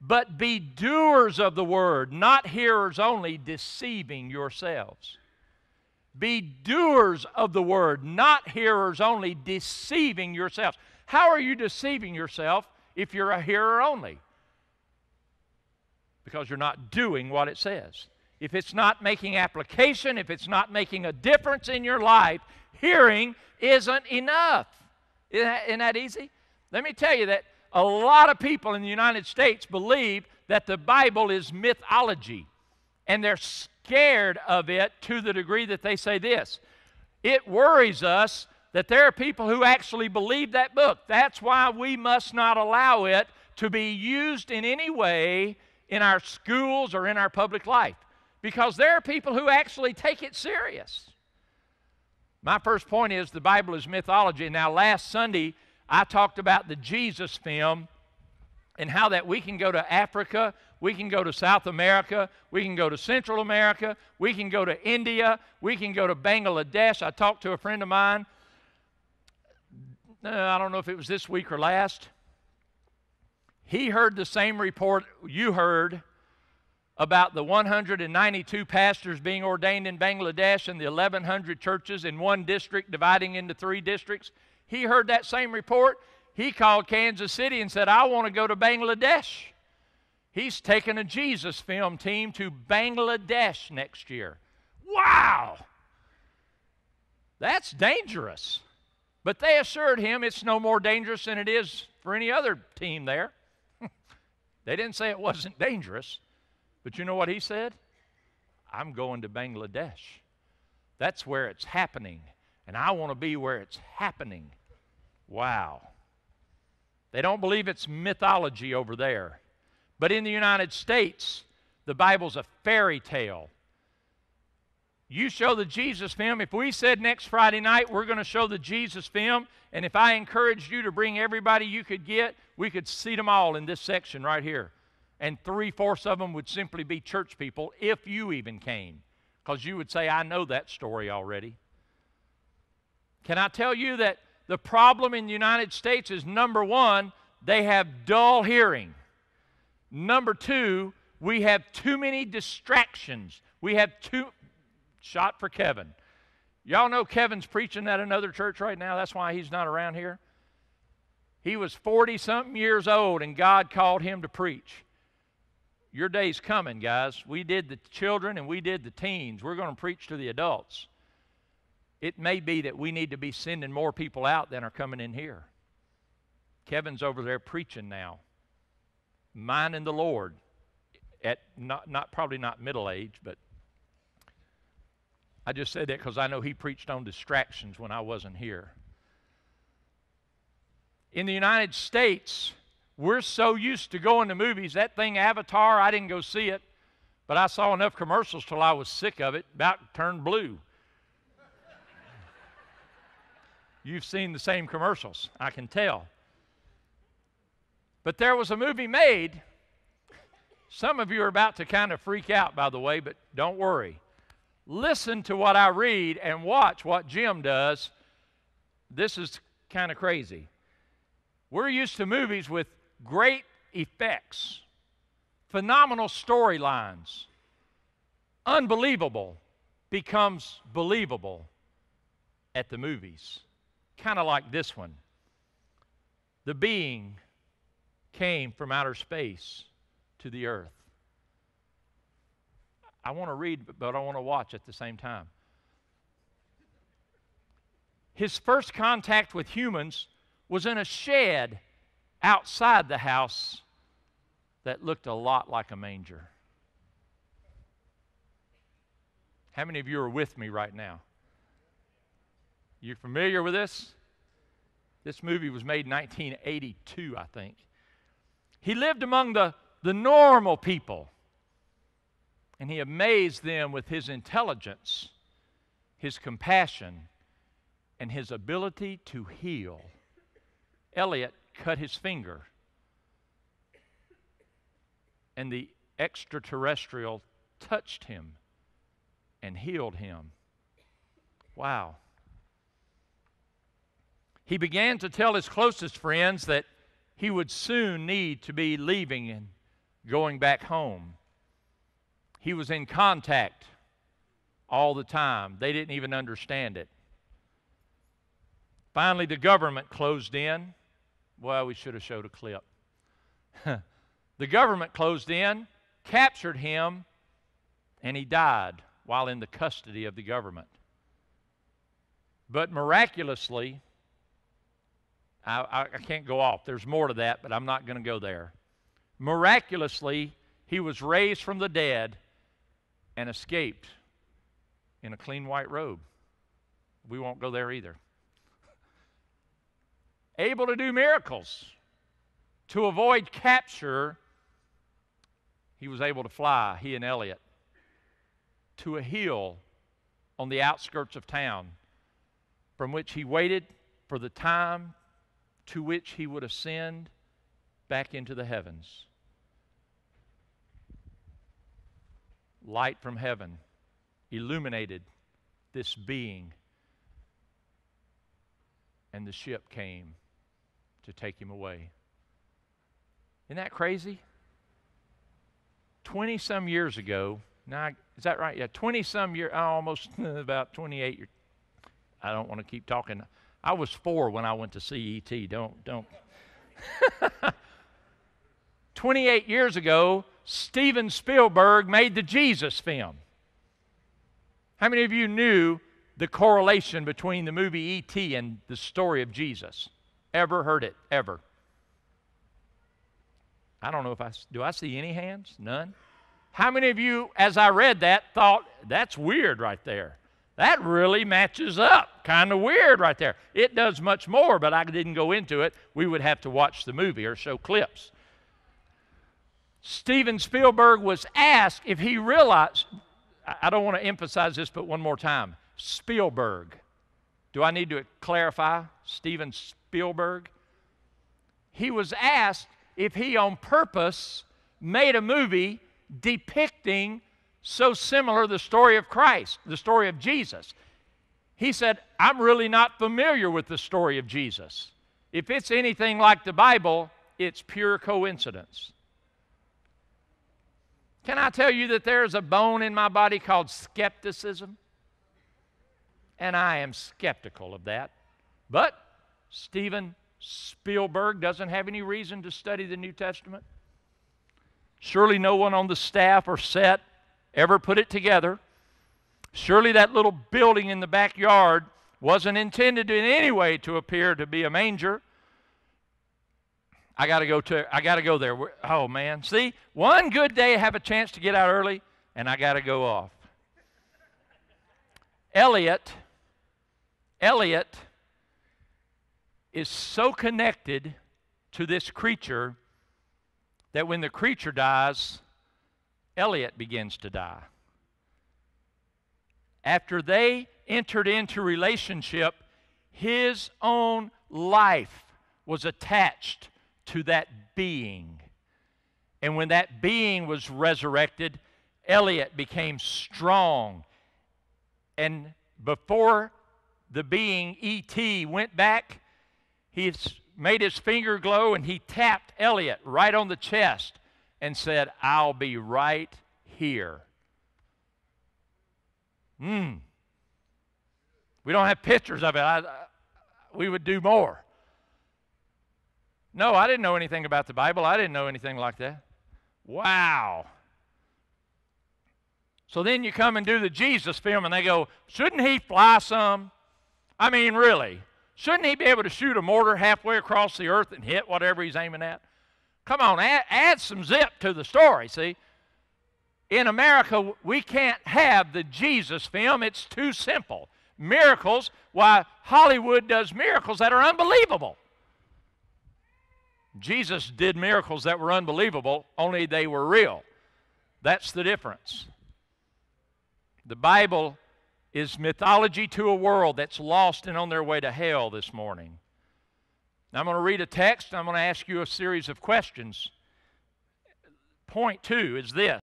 but be doers of the word, not hearers only, deceiving yourselves. Be doers of the word, not hearers only, deceiving yourselves. How are you deceiving yourself if you're a hearer only? Because you're not doing what it says. If it's not making application, if it's not making a difference in your life, hearing isn't enough. Isn't that easy? Let me tell you that a lot of people in the United States believe that the Bible is mythology, and they're scared of it to the degree that they say this: it worries us that there are people who actually believe that book. That's why we must not allow it to be used in any way in our schools or in our public life, because there are people who actually take it serious. My first point is the Bible is mythology. Now, last Sunday, I talked about the Jesus film and how that we can go to Africa, we can go to South America, we can go to Central America, we can go to India, we can go to Bangladesh. I talked to a friend of mine, I don't know if it was this week or last. He heard the same report you heard about the 192 pastors being ordained in Bangladesh and the 1,100 churches in one district dividing into 3 districts. He heard that same report. He called Kansas City and said, I want to go to Bangladesh. He's taking a Jesus film team to Bangladesh next year. Wow! That's dangerous. But they assured him it's no more dangerous than it is for any other team there. They didn't say it wasn't dangerous. But you know what he said? I'm going to Bangladesh. That's where it's happening. And I want to be where it's happening. Wow. They don't believe it's mythology over there. But in the United States, the Bible's a fairy tale. You show the Jesus film. If we said next Friday night we're going to show the Jesus film, and if I encouraged you to bring everybody you could get, we could seat them all in this section right here. And 3/4 of them would simply be church people, if you even came. Because you would say, I know that story already. Can I tell you that the problem in the United States is, number one, they have dull hearing. Number two, we have too many distractions. We have shot for Kevin. Y'all know Kevin's preaching at another church right now. That's why he's not around here. He was 40-something years old, and God called him to preach. Your day's coming, guys. We did the children and we did the teens. We're going to preach to the adults. It may be that we need to be sending more people out than are coming in here. Kevin's over there preaching now, minding the Lord at probably not middle age, but I just said that because I know he preached on distractions when I wasn't here. In the United States, we're so used to going to movies. That thing, Avatar, I didn't go see it, but I saw enough commercials till I was sick of it, about turned blue. You've seen the same commercials, I can tell. But there was a movie made. Some of you are about to kind of freak out, by the way, but don't worry. Listen to what I read and watch what Jim does. This is kind of crazy. We're used to movies with great effects, phenomenal storylines. Unbelievable becomes believable at the movies. Kind of like this one. The being came from outer space to the earth. I want to read, but I want to watch at the same time. His first contact with humans was in a shed outside the house that looked a lot like a manger. How many of you are with me right now? You familiar with this? This movie was made in 1982, I think. He lived among the normal people, and he amazed them with his intelligence, his compassion, and his ability to heal. Elliot cut his finger, and the extraterrestrial touched him and healed him. Wow. He began to tell his closest friends that he would soon need to be leaving and going back home. He was in contact all the time. They didn't even understand it. Finally, the government closed in. Well, we should have showed a clip. The government closed in, captured him, and he died while in the custody of the government. But miraculously, I can't go off. There's more to that, but I'm not going to go there. Miraculously, he was raised from the dead and escaped in a clean white robe. We won't go there either. Able to do miracles. To avoid capture, he was able to fly, he and Elliot, to a hill on the outskirts of town, from which he waited for the time to which he would ascend back into the heavens. Light from heaven illuminated this being, and the ship came to take him away. Isn't that crazy? 20-some years ago, now, is that right? Yeah, 20-some years, almost about 28 years. I don't want to keep talking. I was 4 when I went to see E.T. Don't. 28 years ago, Steven Spielberg made the Jesus film. How many of you knew the correlation between the movie E.T. and the story of Jesus? Ever heard it? Ever? I don't know if do I see any hands? None? How many of you, as I read that, thought, that's weird right there? That really matches up. Kind of weird right there. It does much more, but I didn't go into it. We would have to watch the movie or show clips. Steven Spielberg was asked if he realized, I don't want to emphasize this, but one more time. Spielberg. Do I need to clarify? Steven Spielberg? He was asked if he on purpose made a movie depicting so similar the story of Christ, the story of Jesus. He said, I'm really not familiar with the story of Jesus. If it's anything like the Bible, it's pure coincidence. Can I tell you that there's a bone in my body called skepticism? And I am skeptical of that. But Steven Spielberg doesn't have any reason to study the New Testament. Surely no one on the staff or set ever put it together. Surely that little building in the backyard wasn't intended in any way to appear to be a manger. I got to go there. Oh, man. See, one good day I have a chance to get out early, and I got to go off. Elliot is so connected to this creature that when the creature dies, Elliot begins to die. After they entered into relationship, his own life was attached to that being. And when that being was resurrected, Elliot became strong. And before the being, E.T., went back, he made his finger glow and he tapped Elliot right on the chest and said, I'll be right here. We don't have pictures of it. We would do more. No, I didn't know anything about the Bible. I didn't know anything like that. Wow. So then you come and do the Jesus film and they go, shouldn't he fly some? I mean, really. Shouldn't he be able to shoot a mortar halfway across the earth and hit whatever he's aiming at? Come on, add some zip to the story, see? In America, we can't have the Jesus film. It's too simple. Miracles, why Hollywood does miracles that are unbelievable. Jesus did miracles that were unbelievable, only they were real. That's the difference. The Bible is mythology to a world that's lost and on their way to hell this morning. Now, I'm going to read a text, and I'm going to ask you a series of questions. Point 2 is this.